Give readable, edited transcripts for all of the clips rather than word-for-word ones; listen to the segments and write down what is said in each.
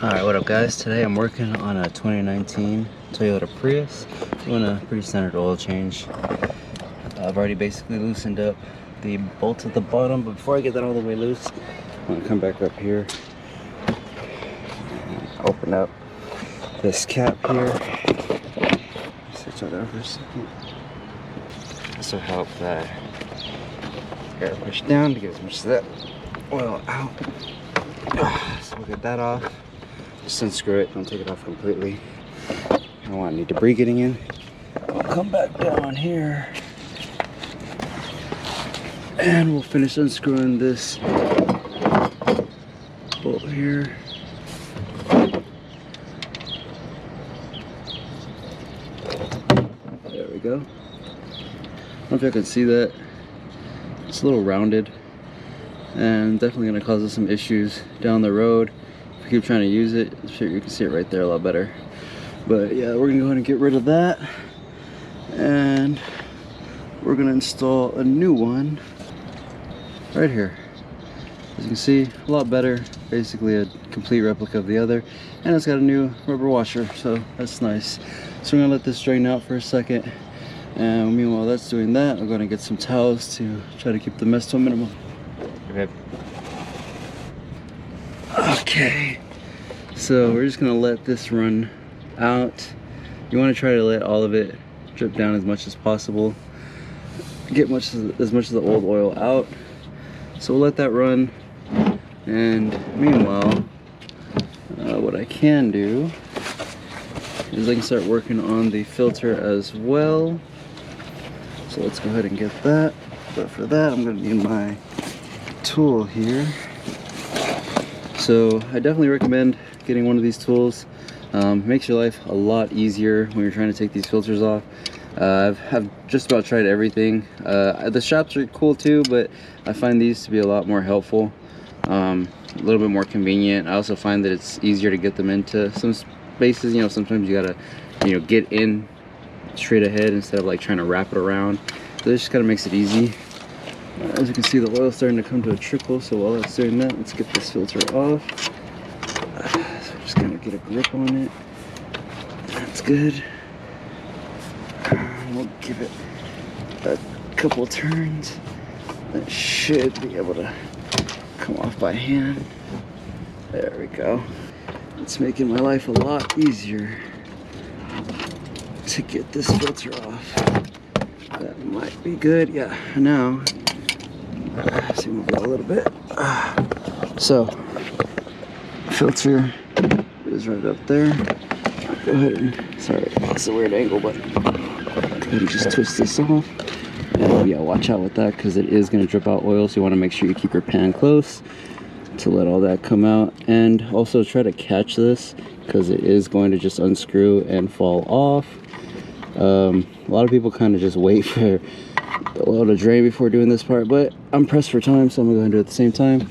Alright, what up guys? Today I'm working on a 2019 Toyota Prius, doing a pretty standard oil change. I've already basically loosened up the bolt at the bottom, but before I get that all the way loose, I'm going to come back up here and open up this cap here. Switch that over for a second. This will help that air push down to get as much of that oil out. So we'll get that off. Just unscrew it, don't take it off completely. I don't want any debris getting in. I'll come back down here and we'll finish unscrewing this bolt here. There we go. I don't know if you can see that. It's a little rounded and definitely going to cause us some issues down the road. If you keep trying to use it, I'm sure you can see it right there a lot better. But yeah, we're going to go ahead and get rid of that. And we're going to install a new one right here. As you can see, a lot better. Basically a complete replica of the other. And it's got a new rubber washer, so that's nice. So we're going to let this drain out for a second. And meanwhile that's doing that, I'm going to get some towels to try to keep the mess to a minimum. Okay. Okay, so we're just going to let this run out. You want to try to let all of it drip down as much as possible. Get as much of the old oil out. So we'll let that run. And meanwhile, what I can do is I can start working on the filter as well. So let's go ahead and get that. But for that, I'm going to need my tool here. So I definitely recommend getting one of these tools. Makes your life a lot easier when you're trying to take these filters off. I've just about tried everything. The shops are cool too, but I find these to be a lot more helpful. A little bit more convenient. I also find that it's easier to get them into some spaces. You know, sometimes you gotta, get in straight ahead instead of like trying to wrap it around. So this just kind of makes it easy. As you can see, the oil's starting to come to a trickle, so while that's doing that, let's get this filter off. So just kind of get a grip on it. That's good. We'll give it a couple turns. That should be able to come off by hand. There we go. It's making my life a lot easier to get this filter off. That might be good. Yeah, now. See, move it a little bit. So, filter is right up there. Go ahead and, sorry, it's a weird angle, but go ahead and just twist this off. And yeah, watch out with that because it is going to drip out oil, so you want to make sure you keep your pan close to let all that come out. And also try to catch this because it is going to just unscrew and fall off. A lot of people kind of just wait for the oil to drain before doing this part, but I'm pressed for time, so I'm gonna go ahead and do it at the same time.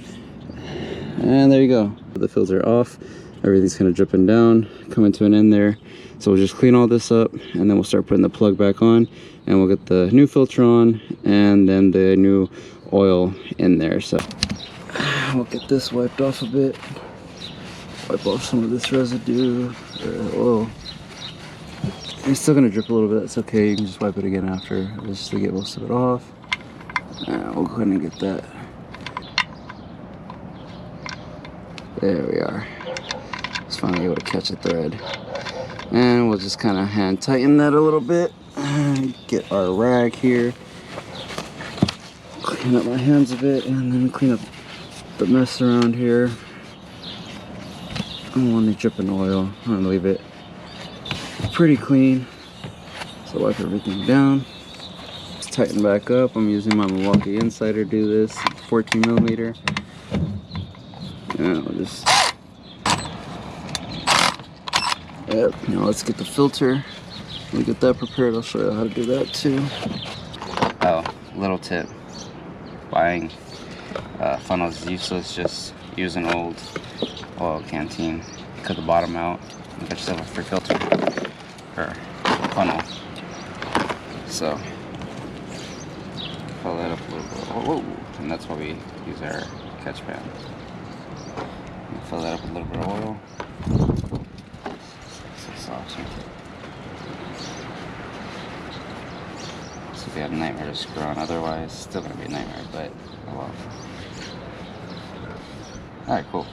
And there you go. The filter off, everything's kind of dripping down, coming to an end there. So we'll just clean all this up and then we'll start putting the plug back on, and we'll get the new filter on and then the new oil in there. So we'll get this wiped off a bit, wipe off some of this residue or oil. It's still gonna drip a little bit, that's okay. You can just wipe it again after, just to get most of it off. And we'll go ahead and get that. There we are. Just finally able to catch a thread. And we'll just kind of hand tighten that a little bit. And get our rag here. Clean up my hands a bit, and then clean up the mess around here. I don't want any dripping oil. I'm gonna leave it pretty clean. So wipe everything down. Just tighten back up. I'm using my Milwaukee Insider to do this. 14mm. And we'll just. Yep. Now let's get the filter. We'll get that prepared. I'll show you how to do that too. Oh, little tip. Buying funnels is useless. Just use an old oil canteen. Cut the bottom out. And get yourself a free filter or funnel. So fill that up a little bit. Whoa. And that's why we use our catch pan. fill that up with a little bit of oil. So soft. This would be a nightmare to screw on otherwise. Still gonna be a nightmare, but oh well. Alright, cool.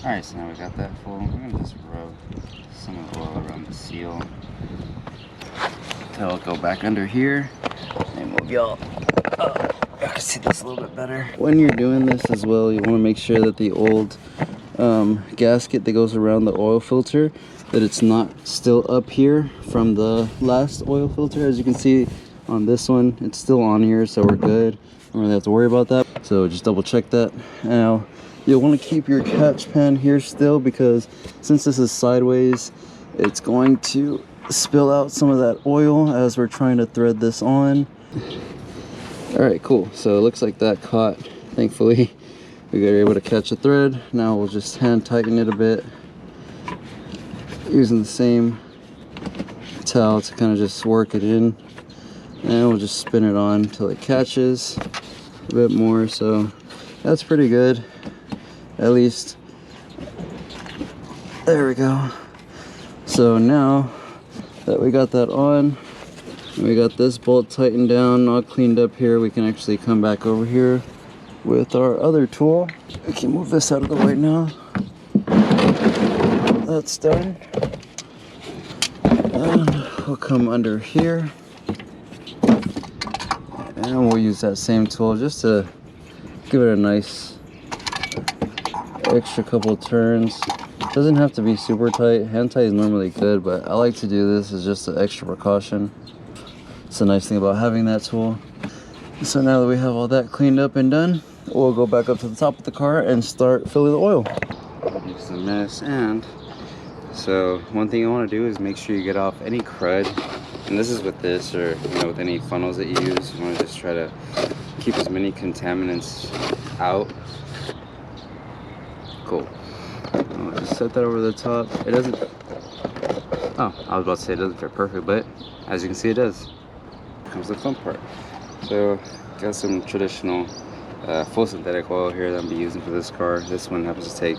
Alright, so now we got that full. We're gonna just rub some of the oil around the seal. It'll go back under here and move y'all up. I can see this a little bit better. When you're doing this as well, you want to make sure that the old gasket that goes around the oil filter, that it's not still up here from the last oil filter. As you can see on this one, it's still on here, so we're good. Don't really have to worry about that. So just double check that. Now you'll want to keep your catch pan here still, because since this is sideways, it's going to spill out some of that oil as we're trying to thread this on. All right, cool. So it looks like that caught. Thankfully, we were able to catch a thread. Now we'll just hand tighten it a bit using the same towel to kind of just work it in, and we'll just spin it on until it catches a bit more. So that's pretty good, at least. There we go. So now that we got that on, we got this bolt tightened down, all cleaned up here, we can actually come back over here with our other tool. We can move this out of the way now. That's done. And we'll come under here. And we'll use that same tool just to give it a nice extra couple turns. Doesn't have to be super tight. Hand tight is normally good, but I like to do this as just an extra precaution. It's the nice thing about having that tool. So now that we have all that cleaned up and done, we'll go back up to the top of the car and start filling the oil. It's a mess. And so one thing you want to do is make sure you get off any crud. And this is with this, or with any funnels that you use. You want to just try to keep as many contaminants out. Cool. I'll just set that over the top. It doesn't, oh, I was about to say it doesn't fit perfect, but as you can see, it does. Here comes the fun part. So got some traditional full synthetic oil here that I'm gonna be using for this car. This one happens to take,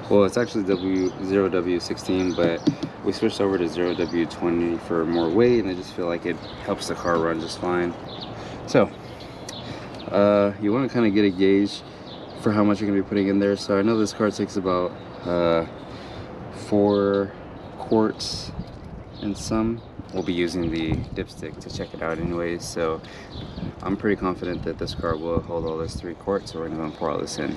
well, it's actually 0W16, but we switched over to 0W20 for more weight, and I just feel like it helps the car run just fine. So you want to kind of get a gauge for how much you're gonna be putting in there. So I know this car takes about 4 quarts and some. We'll be using the dipstick to check it out anyways, so I'm pretty confident that this car will hold all this 3 quarts, so we're gonna pour all this in.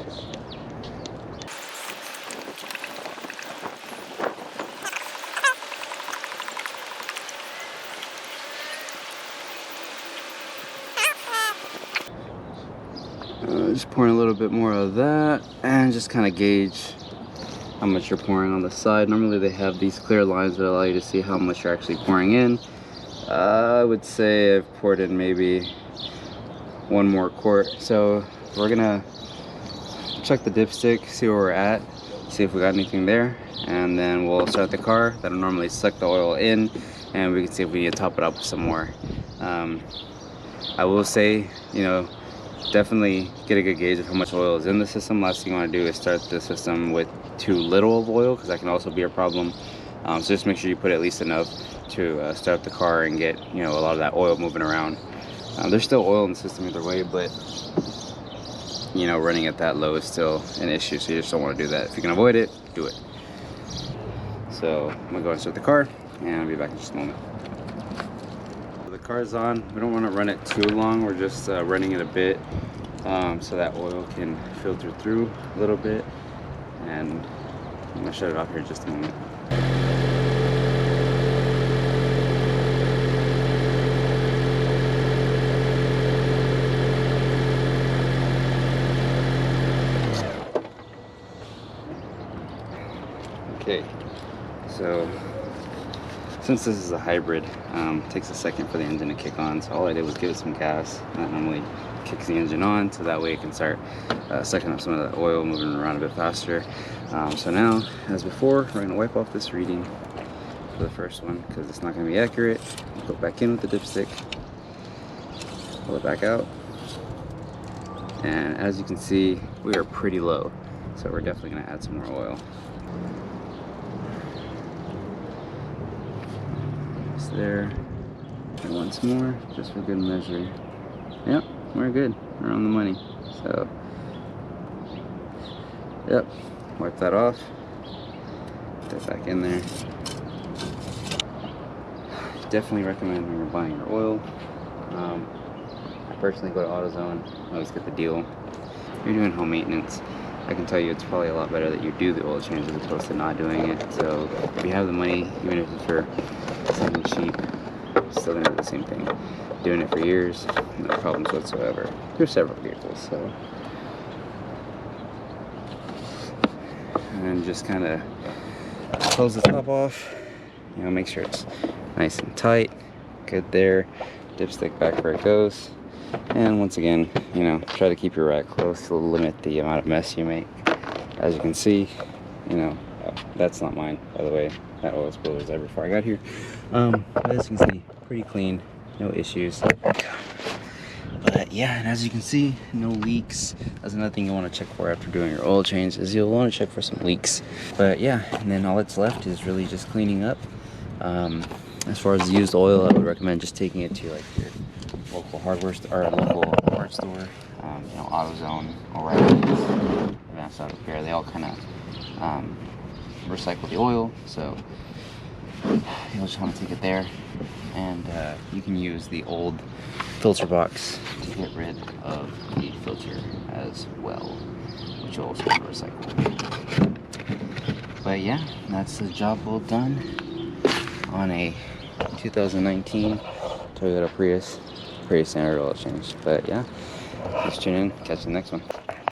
Just pouring a little bit more of that, and just kind of gauge how much you're pouring on the side. Normally they have these clear lines that allow you to see how much you're actually pouring in. I would say I've poured in maybe 1 more quart. So we're gonna check the dipstick, see where we're at, see if we got anything there, and then we'll start the car. That'll normally suck the oil in, and we can see if we need to top it up with some more. I will say, definitely get a good gauge of how much oil is in the system. Last thing you want to do is start the system with too little of oil, because that can also be a problem. So just make sure you put at least enough to start up the car and get a lot of that oil moving around. There's still oil in the system either way, but running at that low is still an issue, so you just don't want to do that. If you can avoid it, do it. So I'm gonna go and start the car, and I'll be back in just a moment. The car's on. We don't want to run it too long. We're just running it a bit so that oil can filter through a little bit, and I'm gonna shut it off here in just a moment. Okay, so since this is a hybrid, it takes a second for the engine to kick on, so all I did was give it some gas. That normally kicks the engine on, so that way it can start sucking up some of the oil, moving around a bit faster. So now, as before, we're going to wipe off this reading for the first one, because it's not going to be accurate. Go back in with the dipstick, pull it back out, And as you can see, we are pretty low, so we're definitely gonna add some more oil. It's there. And once more, just for good measure. Yep, we're good. We're on the money. So, yep, wipe that off. Put that back in there. Definitely recommend when you're buying your oil. I personally go to AutoZone. I always get the deal. If you're doing home maintenance, I can tell you it's probably a lot better that you do the oil change as opposed to not doing it. So if you have the money, even if it's for something cheap, still gonna do the same thing. Doing it for years, no problems whatsoever. There's several vehicles, so. And then just kind of close the top off. You know, make sure it's nice and tight. Good there. Dipstick back where it goes. And once again, you know, try to keep your rack close to limit the amount of mess you make. As you can see, you know, that's not mine, by the way. That oil spill was there before I got here. But as you can see, pretty clean, no issues. But yeah, and as you can see, no leaks. That's another thing you want to check for after doing your oil change, is you'll want to check for some leaks. But yeah, and then all that's left is really just cleaning up. As far as used oil, I would recommend just taking it to like your local hardware store or local parts store, you know, AutoZone, O'Reilly's, Advanced Auto Repair. They all kind of recycle the oil, so you'll just want to take it there, and you can use the old filter box to get rid of the filter as well, which you'll also want to recycle. But yeah, that's the job well done on a 2019 Toyota Prius. Pretty standard oil change. But yeah, let's tune in, catch the next one.